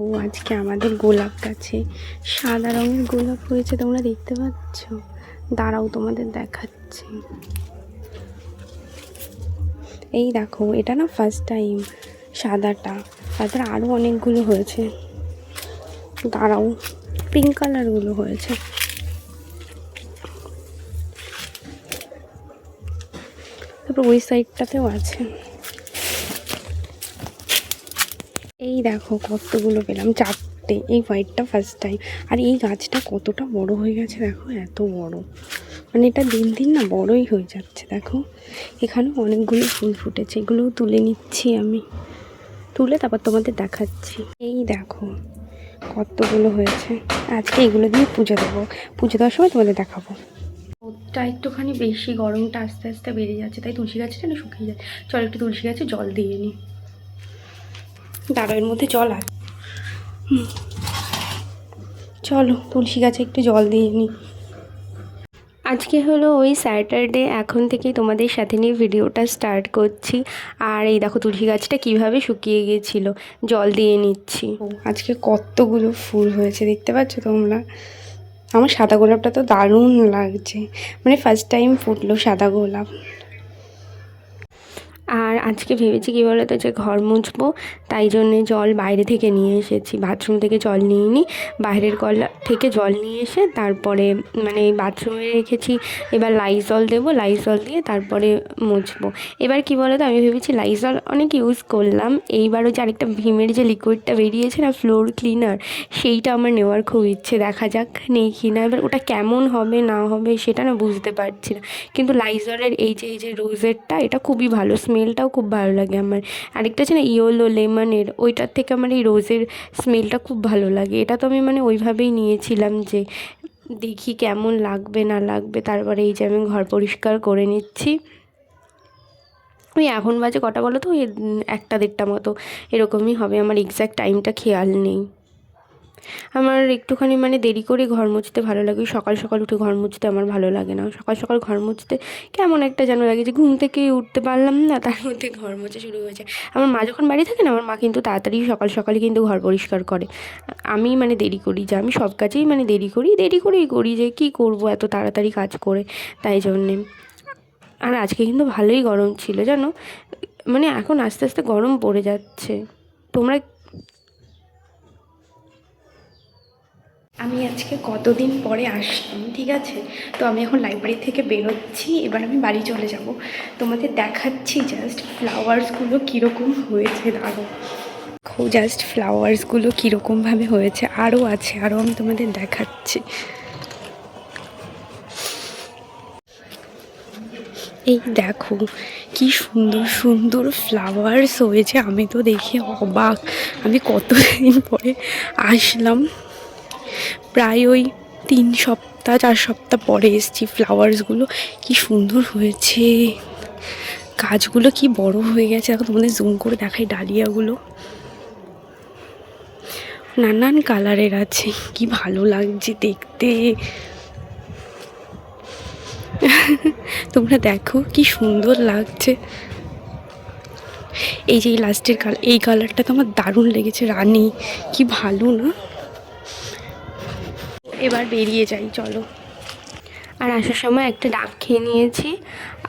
ও আজকে আমাদের গোলাপ গাছে সাদা রঙের গোলাপ হয়েছে, তোমরা দেখতে পাচ্ছ? দাঁড়াও তোমাদের দেখাচ্ছি। এই দেখো, এটা না ফার্স্ট টাইম সাদাটা, তারপরে আরও অনেকগুলো হয়েছে। দাঁড়াও, পিঙ্ক কালারগুলো হয়েছে। তারপর ওই সাইডটাতেও আছে। এই দেখো কতগুলো পেলাম, 4টে। এই হোয়াইটটা ফার্স্ট টাইম। আর এই গাছটা কতটা বড় হয়ে গেছে দেখো, এত বড়, মানে এটা দিন দিন না বড়ই হয়ে যাচ্ছে। দেখো এখানেও অনেকগুলো ফুল ফুটেছে, এগুলোও তুলে নিচ্ছি আমি, তুলে তারপর তোমাদের দেখাচ্ছি। এই দেখো কতগুলো হয়েছে, আজকে এগুলো দিয়ে পুজো দেবো, পুজো দেওয়ার সময় তোমাদের দেখাবো। রোদটা একটুখানি বেশি, গরমটা আস্তে আস্তে বেড়ে যাচ্ছে, তাই তুলসী গাছটা না শুকিয়ে যায়। চল একটু তুলসী গাছে জল দিয়ে নিই। দাঁড়ার মধ্যে জল আছে, চলো তুলসী গাছে একটু জল দিয়ে নিই। আজকে হলো ওই স্যাটারডে, এখন থেকেই তোমাদের সাথে নিয়ে ভিডিওটা স্টার্ট করছি। আর এই দেখো তুলসী গাছটা কীভাবে শুকিয়ে গিয়েছিলো, জল দিয়ে নিচ্ছি। আজকে কতগুলো ফুল হয়েছে দেখতে পাচ্ছ তোমরা। আমার সাদা গোলাপটা তো দারুণ লাগছে, মানে ফার্স্ট টাইম ফুটলো সাদা গোলাপ। আর আজকে ভেবেছি কী বলো তো, যে ঘর মুছবো, তাই জন্যে জল বাইরে থেকে নিয়ে এসেছি। বাথরুম থেকে জল নিয়ে নিই, বাইরের কল থেকে জল নিয়ে এসে তারপরে মানে বাথরুমে রেখেছি। এবার লাইজল দেবো, লাইজল দিয়ে তারপরে মুছবো। এবার কী বলো তো, আমি ভেবেছি লাইজল অনেক ইউজ করলাম, এইবারও যে আরেকটা ভিমের যে লিকুইডটা বেরিয়েছে না, ফ্লোর ক্লিনার, সেইটা আমার নেওয়ার খুব ইচ্ছে। দেখা যাক নেই কি না। এবার ওটা কেমন হবে না হবে সেটা না বুঝতে পারছি না, কিন্তু লাইজলের এই যে রোজেরটা, এটা খুবই ভালো, স্মেলটাও খুব ভালো লাগে আমার। আরেকটা আছে না ইয়োলো লেমনের, ওইটার থেকে আমার এই রোজের স্মেলটা খুব ভালো লাগে। এটা তো আমি মানে ওইভাবেই নিয়েছিলাম যে দেখি কেমন লাগবে না লাগবে। তারপরে এই যে আমি ঘর পরিষ্কার করে নিচ্ছি। ওই এখন বাজে কটা বলো তো, ওই 1টা-1:30 মতো এরকমই হবে, আমার এক্স্যাক্ট টাইমটা খেয়াল নেই। আমার একটুখানি মানে দেরি করে ঘর মুছতে ভালো লাগে, সকাল সকাল উঠে ঘর মুছতে আমার ভালো লাগে না। সকাল সকাল ঘর মুছতে কেমন একটা যেন লাগে, যে ঘুম থেকে উঠতে পারলাম না, তার মধ্যে ঘর মোছা শুরু হয়েছে। আমার মা যখন বাড়ি থাকে না, আমার মা কিন্তু তাড়াতাড়ি সকাল সকালে কিন্তু ঘর পরিষ্কার করে। আমি মানে দেরি করি, যে আমি সব কাজেই মানে দেরি করেই করি, যে কী করবো এত তাড়াতাড়ি কাজ করে, তাই জন্যে। আর আজকে কিন্তু ভালোই গরম ছিল জানো, মানে এখন আস্তে আস্তে গরম পড়ে যাচ্ছে। তোমরা, আমি আজকে কতদিন পরে আসলাম, ঠিক আছে? তো আমি এখন লাইব্রেরি থেকে বেরোচ্ছি, এবার আমি বাড়ি চলে যাব। তোমাদের দেখাচ্ছি জাস্ট ফ্লাওয়ার্সগুলো কীরকম হয়েছে। দাঁড়ো, জাস্ট ফ্লাওয়ার্সগুলো কীরকমভাবে হয়েছে, আরও আছে, আরও আমি তোমাদের দেখাচ্ছি। এই দেখো কি সুন্দর সুন্দর ফ্লাওয়ার্স হয়েছে, আমি তো দেখে অবাক। আমি কতদিন পরে আসলাম, প্রায় ওই 3-4 সপ্তাহ পরে এসেছি। ফ্লাওয়ার্সগুলো কি সুন্দর হয়েছে, গাছগুলো কি বড় হয়ে গেছে। এখন তোমাদের জুম করে দেখাই, ডালিয়াগুলো নানান কালারের আছে, কি ভালো লাগছে দেখতে। তোমরা দেখো কি সুন্দর লাগছে। এই যে লাস্টের কালার, এই কালারটা তো আমার দারুণ লেগেছে, রানী, কি ভালো না। এবার বেরিয়ে যাই চলো। আর আসার সময় একটা ডাব খেয়ে নিয়েছি,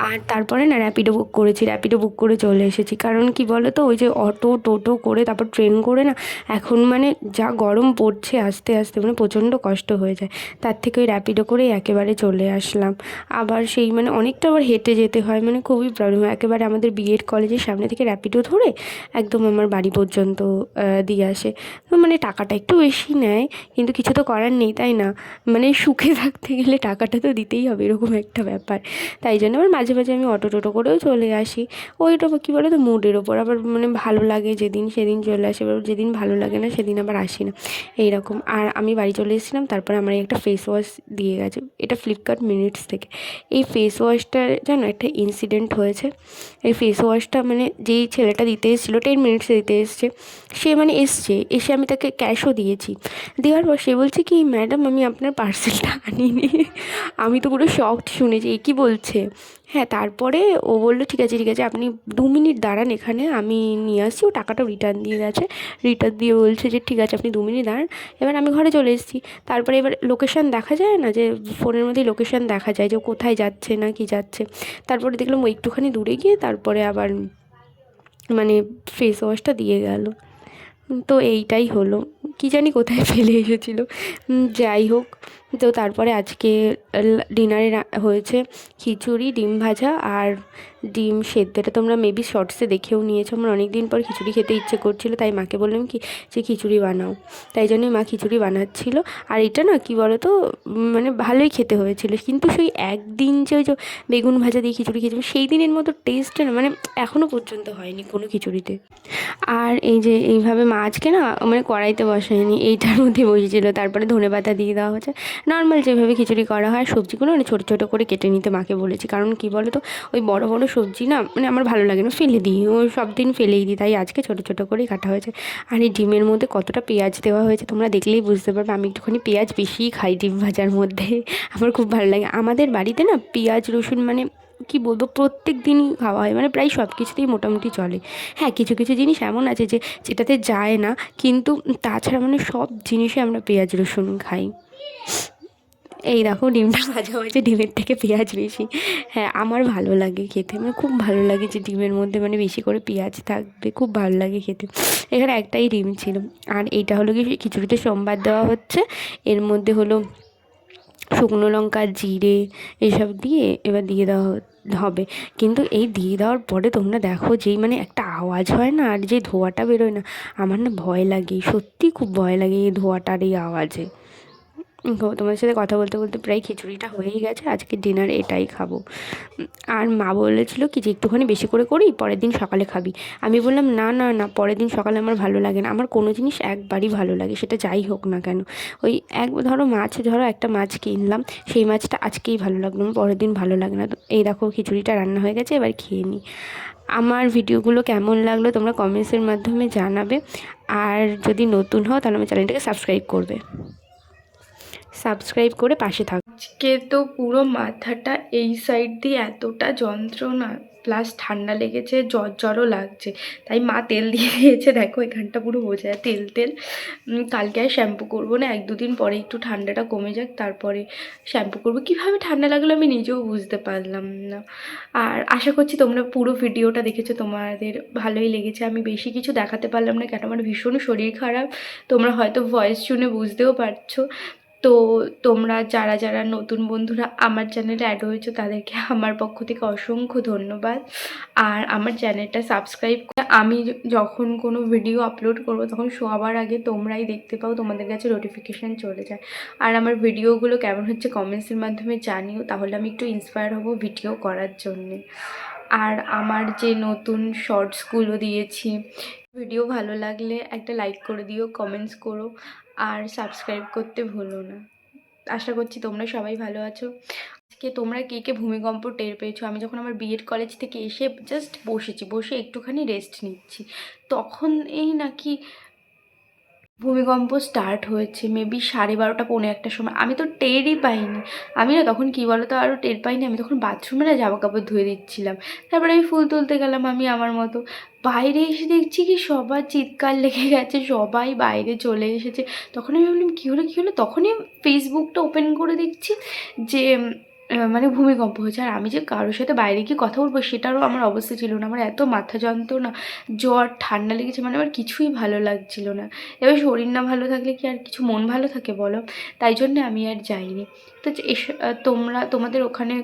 আর তারপরে না র্যাপিডো বুক করেছি, র্যাপিডো বুক করে চলে এসেছি। কারণ কি বলো তো, ওই যে অটো টোটো করে তারপর ট্রেন করে না, এখন মানে যা গরম পড়ছে আস্তে আস্তে, মানে প্রচণ্ড কষ্ট হয়ে যায়। তার থেকে ওই র্যাপিডো করেই একেবারে চলে আসলাম। আবার সেই মানে অনেকটা আবার হেঁটে যেতে হয়, মানে খুবই প্রবলেম হয়। একেবারে আমাদের বিএড কলেজের সামনে থেকে র্যাপিডো ধরে একদম আমার বাড়ি পর্যন্ত দিয়ে আসে। তো মানে টাকাটা একটু বেশি নেয়, কিন্তু কিছু তো করার নেই, তাই না? মানে সুখে থাকতে গেলে টাকাটা তো দিতেই হবে, এরকম একটা ব্যাপার। তাই জন্য আবার মাঝে মাঝে আমি অটো টোটো করেও চলে আসি। ওইটা কী বলো তো, মুডের ওপর, আবার মানে ভালো লাগে যেদিন সেদিন চলে আসি, এবার যেদিন ভালো লাগে না সেদিন আবার আসি না, এইরকম। আর আমি বাড়ি চলে এসেছিলাম, তারপরে আমার একটা ফেস ওয়াশ দিয়ে গেছে, এটা ফ্লিপকার্ট মিনিটস থেকে। এই ফেস ওয়াশটা জানো একটা ইনসিডেন্ট হয়েছে। এই ফেস ওয়াশটা মানে যেই ছেলেটা দিতে এসেছিলো, 10 মিনিটসে দিতে এসছে, সে মানে এসে আমি তাকে ক্যাশও দিয়েছি। দেওয়ার পর সে বলছে কি, ম্যাডাম আমি আপনার পার্সেলটা আনিনি। আমি তো পুরো শকড শুনেছি, এ কী বলছে। হ্যাঁ, তারপরে ও বললো ঠিক আছে আপনি 2 মিনিট দাঁড়ান এখানে, আমি নিয়ে আসছি। ও টাকাটাও রিটার্ন দিয়ে গেছে, রিটার্ন দিয়ে বলছে যে ঠিক আছে আপনি 2 মিনিট দাঁড়ান। এবার আমি ঘরে চলে এসেছি। তারপরে এবার লোকেশান দেখা যায় না, যে ফোনের মধ্যেই লোকেশান দেখা যায় যে ও কোথায় যাচ্ছে না কি যাচ্ছে। তারপরে দেখলাম ও একটুখানি দূরে গিয়ে তারপরে আবার মানে ফেস ওয়াশটা দিয়ে গেল। তো এইটাই হলো, কী জানি কোথায় ফেলে এসেছিলো। যাই হোক, তো তারপরে আজকে ডিনারে হয়েছে খিচুড়ি, ডিম ভাজা আর ডিম সেদ্ধ। এটা তোমরা মেবি শর্টসে দেখেও নিয়েছো। আমার অনেক দিন পর খিচুড়ি খেতে ইচ্ছে করছিলো, তাই মাকে বললাম কি যে খিচুড়ি বানাও, তাই জন্যই মা খিচুড়ি বানাচ্ছিলো। আর এটা না কী বলো তো, মানে ভালোই খেতে হয়েছিল, কিন্তু সেই একদিন যে ওই যে বেগুন ভাজা দিয়ে খিচুড়ি খেয়েছিলাম, সেই দিনের মতো টেস্ট না মানে এখনও পর্যন্ত হয়নি কোনো খিচুড়িতে। আর এই যে এইভাবে মা আজকে না মানে কড়াইতে বসায়নি, এইটার মধ্যে বসেছিল। তারপরে ধনেপাতা দিয়ে দেওয়া হচ্ছে, নর্মাল যেভাবে খিচুড়ি করা হয়। সবজিগুলো মানে ছোটো ছোটো করে কেটে নিতে মাকে বলেছি, কারণ কী বলো তো ওই বড় বড় সবজি না মানে আমার ভালো লাগে না, ফেলে দিই, ওই সব দিন ফেলেই দিই, তাই আজকে ছোটো ছোটো করেই কাটা হয়েছে। আর এই ডিমের মধ্যে কতটা পেঁয়াজ দেওয়া হয়েছে তোমরা দেখলেই বুঝতে পারবে। আমি একটুখানি পেঁয়াজ বেশিই খাই ডিম ভাজার মধ্যে, আমার খুব ভালো লাগে। আমাদের বাড়িতে না পেঁয়াজ রসুন মানে কী বলবো প্রত্যেক দিনই খাওয়া হয়, মানে প্রায় সব কিছুতেই মোটামুটি চলে। হ্যাঁ, কিছু কিছু জিনিস এমন আছে যে যেটাতে যায় না, কিন্তু তাছাড়া মানে সব জিনিসে আমরা পেঁয়াজ রসুন খাই। এই দেখো ডিমটা ভাজা হয়েছে, ডিমের থেকে পেঁয়াজ বেশি। হ্যাঁ, আমার ভালো লাগে খেতে, মানে খুব ভালো লাগে যে ডিমের মধ্যে মানে বেশি করে পেঁয়াজ থাকবে, খুব ভালো লাগে খেতে। এখানে একটাই ডিম ছিল। আর এইটা হলো কি খিচুড়িতে সোমবার দেওয়া হচ্ছে, এর মধ্যে হলো শুকনো লঙ্কা, জিরে এসব দিয়ে এবার দিয়ে দেওয়া হবে। কিন্তু এই দিয়ে দেওয়ার পরে তোমরা দেখো যেই মানে একটা আওয়াজ হয় না, আর যে ধোঁয়াটা বেরোয় না, আমার না ভয় লাগে, সত্যিই খুব ভয় লাগে এই ধোঁয়াটার এই আওয়াজে। তোমাদের সাথে কথা বলতে বলতে প্রায় খিচুড়িটা হয়েই গেছে, আজকে ডিনার এটাই খাবো। আর মা বলেছিল কি যে একটুখানি বেশি করে করি, পরের দিন সকালে খাবি। আমি বললাম না না না, পরের দিন সকালে আমার ভালো লাগে না। আমার কোনো জিনিস একবারই ভালো লাগে, সেটা যাই হোক না কেন। ওই ধরো একটা মাছ কিনলাম, সেই মাছটা আজকেই ভালো লাগলো, আমার পরের দিন ভালো লাগে না। তো এই দেখো খিচুড়িটা রান্না হয়ে গেছে, এবার খেয়ে নিই। আমার ভিডিওগুলো কেমন লাগলো তোমরা কমেন্টসের মাধ্যমে জানাবে। আর যদি নতুন হও তাহলে আমার চ্যানেলটাকে সাবস্ক্রাইব করবে, সাবস্ক্রাইব করে পাশে থাকো। আজকে তো পুরো মাথাটা এই সাইড দিয়ে এতটা যন্ত্রণা, প্লাস ঠান্ডা লেগেছে, জ্বরও লাগছে, তাই মা তেল দিয়ে দিয়েছে। দেখো এখানটা পুরো বোঝা যায় তেল তেল। কালকে আর শ্যাম্পু করবো না, 1-2 দিন পরে একটু ঠান্ডাটা কমে যাক তারপরে শ্যাম্পু করবো। কীভাবে ঠান্ডা লাগলো আমি নিজেও বুঝতে পারলাম না। আর আশা করছি তোমরা পুরো ভিডিওটা দেখেছো, তোমাদের ভালোই লেগেছে। আমি বেশি কিছু দেখাতে পারলাম না, কেন আমার ভীষণ শরীর খারাপ, তোমরা হয়তো ভয়েস শুনে বুঝতেও পারছো। তো তোমরা যারা যারা নতুন বন্ধুরা আমার চ্যানেলে অ্যাড হয়েছো তাদেরকে আমার পক্ষ থেকে অসংখ্য ধন্যবাদ। আর আমার চ্যানেলটা সাবস্ক্রাইব করে আমি যখন কোনো ভিডিও আপলোড করব তখন সবার আগে তোমরাই দেখতে পাও, তোমাদের কাছে নোটিফিকেশান চলে যায়। আর আমার ভিডিওগুলো কেমন হচ্ছে কমেন্টসের মাধ্যমে জানিও, তাহলে আমি একটু ইন্সপায়ার হব ভিডিও করার জন্যে। আর আমার যে নতুন শর্টসগুলো দিয়েছি, ভিডিও ভালো লাগলে একটা লাইক করে দিও, কমেন্টস করো, আর সাবস্ক্রাইব করতে ভুলো না। আশা করছি তোমরা সবাই ভালো আছো। আজকে তোমরা কে কে ভূমিকম্প টের পেয়েছো? আমি যখন আমার বিএড কলেজ থেকে এসে জাস্ট বসে একটুখানি রেস্ট নিচ্ছি, তখন এই নাকি ভূমিকম্প স্টার্ট হয়েছে। মেবি 12:30 পৌনে 1টার সময়, আমি তো টেরই পাইনি। আমি না তখন কী বলো তো আরও টের পাইনি, আমি তখন বাথরুমে না জামা কাপড় ধুয়ে দিচ্ছিলাম। তারপরে আমি ফুল তুলতে গেলাম আমি আমার মতো, বাইরে এসে দেখছি কি সবার চিৎকার লেগে গেছে, সবাই বাইরে চলে এসেছে। তখন আমি ভাবলাম কী হলো, তখনই ফেসবুকটা ওপেন করে দেখছি যে মানে ভূমিকম্প হয়েছে। আর আমি যে কারোর সাথে বাইরে গিয়ে কথা বলবো সেটারও আমার অবস্থা ছিল না। আমার এত মাথা যন্ত্রণা, জ্বর, ঠান্ডা লেগেছে, মানে আমার কিছুই ভালো লাগছিল না। এবার শরীর না ভালো থাকলে কি আর কিছু মন ভালো থাকে বলো? তাই জন্যে আমি আর যাইনি। তো তোমাদের ওখানে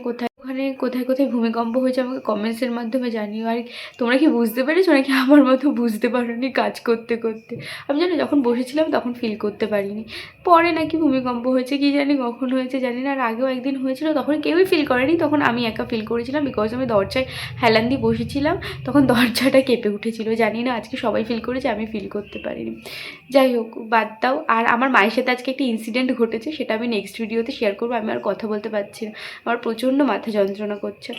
কোথায় ভূমিকম্প হয়েছে আমাকে কমেন্টসের মাধ্যমে জানিও। আর তোমরা কি বুঝতে পেরেছো নাকি আমার মতো বুঝতে পারোনি কাজ করতে করতে? আমি জানি যখন বসেছিলাম তখন ফিল করতে পারিনি, পরে নাকি ভূমিকম্প হয়েছে, কি জানি কখন হয়েছে জানি না। আর আগেও একদিন হয়েছিল, তখন কেউই ফিল করেনি, তখন আমি একা ফিল করেছিলাম, বিকজ আমি দরজায় হেলান দিয়ে বসেছিলাম, তখন দরজাটা কেঁপে উঠেছিল। জানি না আজকে সবাই ফিল করেছে, আমি ফিল করতে পারিনি। যাই হোক, বাদ দাও। আর আমার মায়ের সাথে আজকে একটা ইনসিডেন্ট ঘটেছে, সেটা আমি নেক্সট ভিডিওতে শেয়ার করবো। আমি আর কথা বলতে পারছি না, আমার প্রচণ্ড মাথা যন্ত্রণা করছে।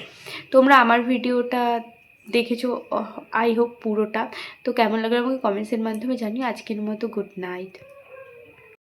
তোমরা আমার ভিডিওটা দেখেছো আই হোপ পুরোটা, তো কেমন লাগলো আমাকে কমেন্টসের মাধ্যমে জানিও। আজকের মতো গুড নাইট।